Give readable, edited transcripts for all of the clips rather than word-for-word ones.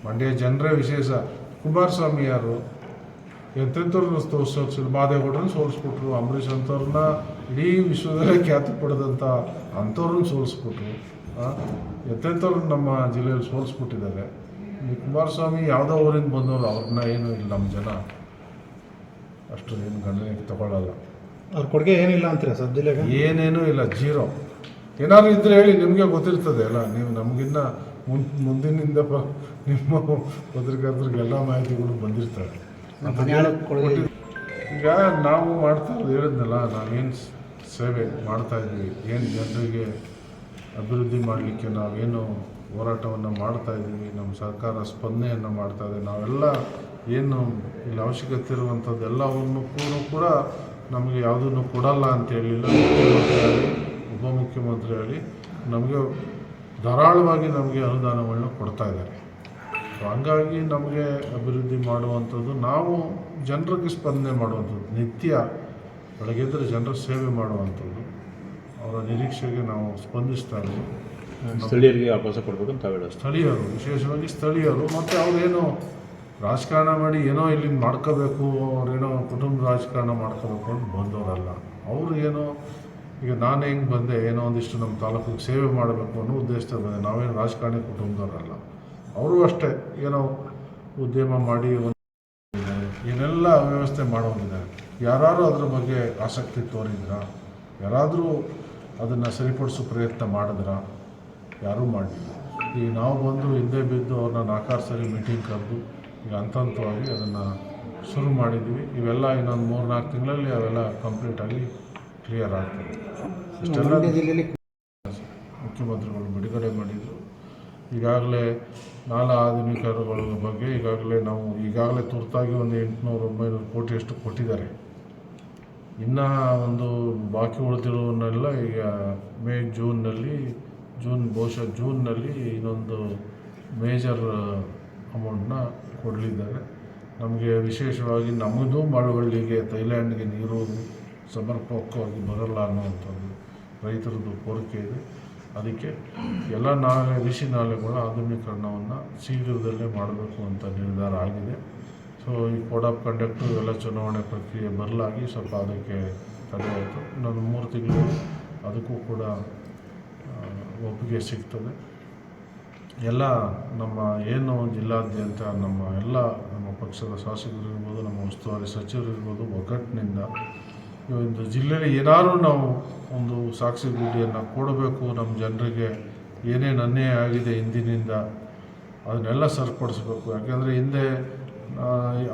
ಮಂಡ್ಯ ಜನರೇ ವಿಶೇಷ. ಕುಮಾರಸ್ವಾಮಿ ಯಾರು? ಎಂತೆಂಥವ್ರನ್ನ ತೋರಿಸೋಕೆ ಮಾದೇಗೌಡರನ್ನ ಸೋಲಿಸ್ಬಿಟ್ರು, ಅಂಬರೀಷ್ ಅಂಥವ್ರನ್ನ ಇಡೀ ವಿಶ್ವದಲ್ಲೇ ಖ್ಯಾತಿ ಪಡೆದಂಥ ಅಂಥವ್ರನ್ನ ಸೋಲಿಸ್ಬಿಟ್ರು. ಎಂತೆಂಥವ್ರನ್ನ ನಮ್ಮ ಜಿಲ್ಲೆಯಲ್ಲಿ ಸೋಲಿಸ್ಬಿಟ್ಟಿದ್ದಾರೆ. ಈ ಕುಮಾರಸ್ವಾಮಿ ಯಾವುದೋ ಊರಿಂದ ಬಂದವರು, ಅವ್ರನ್ನ ಏನೂ ಇಲ್ಲ ನಮ್ಮ ಜನ ಅಷ್ಟು ಏನು ಗಣನೆಗೆ ತಗೊಳ್ಳಲ್ಲ. ಅವ್ರ ಕೊಡುಗೆ ಏನಿಲ್ಲ ಅಂತೀರಾ ಸರ್ ಜಿಲ್ಲೆಗೆ? ಏನೇನೂ ಇಲ್ಲ, ಜೀರೋ. ಏನಾದ್ರು ಇದ್ರೆ ಹೇಳಿ, ನಿಮಗೆ ಗೊತ್ತಿರ್ತದೆ ಅಲ್ಲ. ನೀವು ನಮಗಿನ್ನ ಮುಂದಿನಿಂದ ನಿಮ್ಮ ಪತ್ರಕರ್ತರಿಗೆಲ್ಲ ಮಾಹಿತಿಗಳು ಬಂದಿರ್ತವೆ. ಈಗ ನಾವು ಮಾಡ್ತಾ ಇರೋದು ಹೇಳಿದ್ನಲ್ಲ, ನಾವೇನು ಸೇವೆ ಮಾಡ್ತಾಯಿದ್ವಿ, ಏನು ಜನರಿಗೆ ಅಭಿವೃದ್ಧಿ ಮಾಡಲಿಕ್ಕೆ ನಾವೇನು ಹೋರಾಟವನ್ನು ಮಾಡ್ತಾಯಿದ್ದೀವಿ, ನಮ್ಮ ಸರ್ಕಾರ ಸ್ಪಂದನೆಯನ್ನು ಮಾಡ್ತಾಯಿದೆ. ನಾವೆಲ್ಲ ಏನು ಇಲ್ಲಿ ಅವಶ್ಯಕತೆ ಇರುವಂಥದ್ದೆಲ್ಲವನ್ನು ಕೂಡ ನಮಗೆ ಯಾವುದನ್ನು ಕೊಡಲ್ಲ ಅಂತ ಹೇಳಿಲ್ಲ. ಮುಖ್ಯಮಂತ್ರಿ ಆಗಲಿ ಉಪಮುಖ್ಯಮಂತ್ರಿ ಆಗಲಿ ನಮಗೆ ಧಾರಾಳವಾಗಿ ನಮಗೆ ಅನುದಾನಗಳನ್ನ ಕೊಡ್ತಾ ಇದ್ದಾರೆ. ಹಂಗಾಗಿ ನಮಗೆ ಅಭಿವೃದ್ಧಿ ಮಾಡುವಂಥದ್ದು, ನಾವು ಜನರಿಗೆ ಸ್ಪಂದನೆ ಮಾಡುವಂಥದ್ದು, ನಿತ್ಯ ಬೆಳಗ್ಗೆದ್ದರೆ ಜನರ ಸೇವೆ ಮಾಡುವಂಥದ್ದು, ಅವರ ನಿರೀಕ್ಷೆಗೆ ನಾವು ಸ್ಪಂದಿಸ್ತಾ ಇದ್ದೀವಿ. ಸ್ಥಳೀಯರಿಗೆ ಅವಕಾಶ ಕೊಡಬೇಕಂತ ತಾವೇಳ ಸ್ಥಳೀಯರು, ವಿಶೇಷವಾಗಿ ಸ್ಥಳೀಯರು. ಮತ್ತು ಅವರೇನೋ ರಾಜಕಾರಣ ಮಾಡಿ ಏನೋ ಇಲ್ಲಿಂದ ಮಾಡ್ಕೋಬೇಕು, ಅವರೇನೋ ಕುಟುಂಬ ರಾಜಕಾರಣ ಮಾಡ್ಕೋಬೇಕು ಅಂತ ಬಂದವರಲ್ಲ. ಅವರು ಏನೋ ಈಗ ನಾನು ಹೆಂಗೆ ಬಂದೆ, ಏನೋ ಒಂದಿಷ್ಟು ನಮ್ಮ ತಾಲೂಕಿಗೆ ಸೇವೆ ಮಾಡಬೇಕು ಅನ್ನೋ ಉದ್ದೇಶದಲ್ಲಿ ಬಂದೆ. ನಾವೇನು ರಾಜಕಾರಣಿ ಕುಟುಂಬದವರಲ್ಲ. ಅವರು ಅಷ್ಟೇ ಏನೋ ಉದ್ಯಮ ಮಾಡಿ ಏನೆಲ್ಲ ವ್ಯವಸ್ಥೆ ಮಾಡೋದಿದ್ದಾರೆ. ಯಾರು ಅದ್ರ ಬಗ್ಗೆ ಆಸಕ್ತಿ ತೋರಿದ್ರ, ಯಾರಾದರೂ ಅದನ್ನು ಸರಿಪಡಿಸೋ ಪ್ರಯತ್ನ ಮಾಡಿದ್ರ? ಯಾರೂ ಮಾಡಲಿಲ್ಲ. ಈಗ ನಾವು ಬಂದು ಹಿಂದೆ ಬಿದ್ದು ಅವ್ರನ್ನ 4 ಸರಿ ಮೀಟಿಂಗ್ ಕರೆದು ಈಗ ಹಂತವಾಗಿ ಅದನ್ನು ಶುರು ಮಾಡಿದ್ವಿ. ಇವೆಲ್ಲ ಇನ್ನೊಂದು 3-4 ತಿಂಗಳಲ್ಲಿ ಅವೆಲ್ಲ ಕಂಪ್ಲೀಟಾಗಿ ಕ್ಲಿಯರ್ ಆಗ್ತದೆ. ಇಷ್ಟೆಲ್ಲ ಮುಖ್ಯಮಂತ್ರಿಗಳು ಬಿಡುಗಡೆ ಮಾಡಿದರು. ಈಗಾಗಲೇ ನಾಲಾ ಆಧುನಿಕರುಗಳ ಬಗ್ಗೆ ಈಗಾಗಲೇ ತುರ್ತಾಗಿ ಒಂದು 800-900 ಕೋಟಿಯಷ್ಟು ಕೊಟ್ಟಿದ್ದಾರೆ. ಇನ್ನು ಒಂದು ಬಾಕಿ ಉಳಿದಿರೋವನ್ನೆಲ್ಲ ಈಗ ಬಹುಶಃ ಜೂನ್ನಲ್ಲಿ ಇನ್ನೊಂದು ಮೇಜರ್ ಅಮೌಂಟನ್ನ ಕೊಡಲಿದ್ದಾರೆ. ನಮಗೆ ವಿಶೇಷವಾಗಿ ನಮ್ಮದು ಮಳವಳ್ಳಿಗೆ ಥೈಲ್ಯಾಂಡ್ಗೆ ನೀರು ಸಮರ್ಪಕವಾಗಿ ಬರಲ್ಲ ಅನ್ನುವಂಥದ್ದು ರೈತರದ್ದು ಕೋರಿಕೆ ಇದೆ. ಅದಕ್ಕೆ ಎಲ್ಲ ಕೃಷಿ ನಾಲೆಗಳ ಆಧುನೀಕರಣವನ್ನು ಶೀಘ್ರದಲ್ಲೇ ಮಾಡಬೇಕು ಅಂತ ನಿರ್ಧಾರ ಆಗಿದೆ. ಸೊ ಈ ಕೋಡ್ ಆಫ್ ಕಂಡಕ್ಟು ಎಲ್ಲ ಚುನಾವಣೆ ಪ್ರಕ್ರಿಯೆ ಬರಲಾಗಿ ಸ್ವಲ್ಪ ಅದಕ್ಕೆ ತಡೆ ಆಯಿತು. ಇನ್ನೊಂದು 3 ತಿಂಗಳು ಅದಕ್ಕೂ ಕೂಡ ಒಪ್ಪಿಗೆ ಸಿಗ್ತದೆ. ಎಲ್ಲ ನಮ್ಮ ಏನು ಜಿಲ್ಲಾದ್ಯಂತ ನಮ್ಮ ಪಕ್ಷದ ಶಾಸಕರು ಇರ್ಬೋದು, ನಮ್ಮ ಉಸ್ತುವಾರಿ ಸಚಿವರು ಇರ್ಬೋದು, ಒಗ್ಗಟ್ಟಿನಿಂದ ಈ ಒಂದು ಜಿಲ್ಲೆಯಲ್ಲಿ ಏನಾದರೂ ನಾವು ಒಂದು ಸಾಕ್ಷಿ ಗುಡ್ಡಿಯನ್ನು ಕೊಡಬೇಕು. ನಮ್ಮ ಜನರಿಗೆ ಏನೇನು ಅನ್ಯಾಯ ಆಗಿದೆ ಹಿಂದಿನಿಂದ ಅದನ್ನೆಲ್ಲ ಸರಿಪಡಿಸ್ಬೇಕು. ಯಾಕೆಂದರೆ ಹಿಂದೆ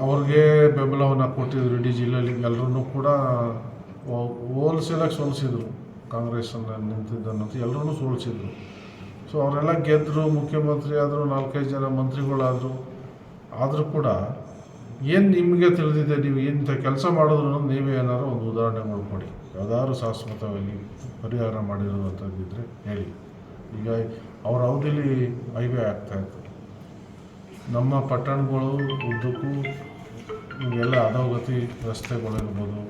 ಅವ್ರಿಗೆ ಬೆಂಬಲವನ್ನು ಕೊಟ್ಟಿದ್ರು ಇಡೀ ಜಿಲ್ಲೆಯಲ್ಲಿ. ಎಲ್ಲರೂ ಕೂಡ ಹೋಲ್ಸೇಲಾಗಿ ಸೋಲಿಸಿದ್ರು. ಕಾಂಗ್ರೆಸ್ಸನ್ನು ನಿಂತಿದ್ದನ್ನಂತ ಎಲ್ಲರೂ ಸೋಲಿಸಿದ್ರು. ಸೊ ಅವರೆಲ್ಲ ಗೆದ್ದರು, ಮುಖ್ಯಮಂತ್ರಿ ಆದರು, 4-5 ಜನ ಮಂತ್ರಿಗಳಾದರು. ಆದರೂ ಕೂಡ ಏನು ನಿಮಗೆ ತಿಳಿದಿದೆ, ನೀವು ಇಂಥ ಕೆಲಸ ಮಾಡಿದ್ರು ನೀವೇ ಏನಾದ್ರು ಒಂದು ಉದಾಹರಣೆಗಳು ಕೊಡಿ, ಯಾವ್ದಾದ್ರು ಶಾಶ್ವತವಾಗಿ ಪರಿಹಾರ ಮಾಡಿರೋದಂಥದ್ದಿದ್ದರೆ ಹೇಳಿ. ಈಗ ಅವ್ರ ಅವಧಿಲಿ ಹೈವೇ ಆಗ್ತಾಯಿತ್ತು. ನಮ್ಮ ಪಟ್ಟಣಗಳು ಉದ್ದಕ್ಕೂ ಇವೆಲ್ಲ ಅಧೋಗತಿ ರಸ್ತೆಗಳಿರ್ಬೋದು,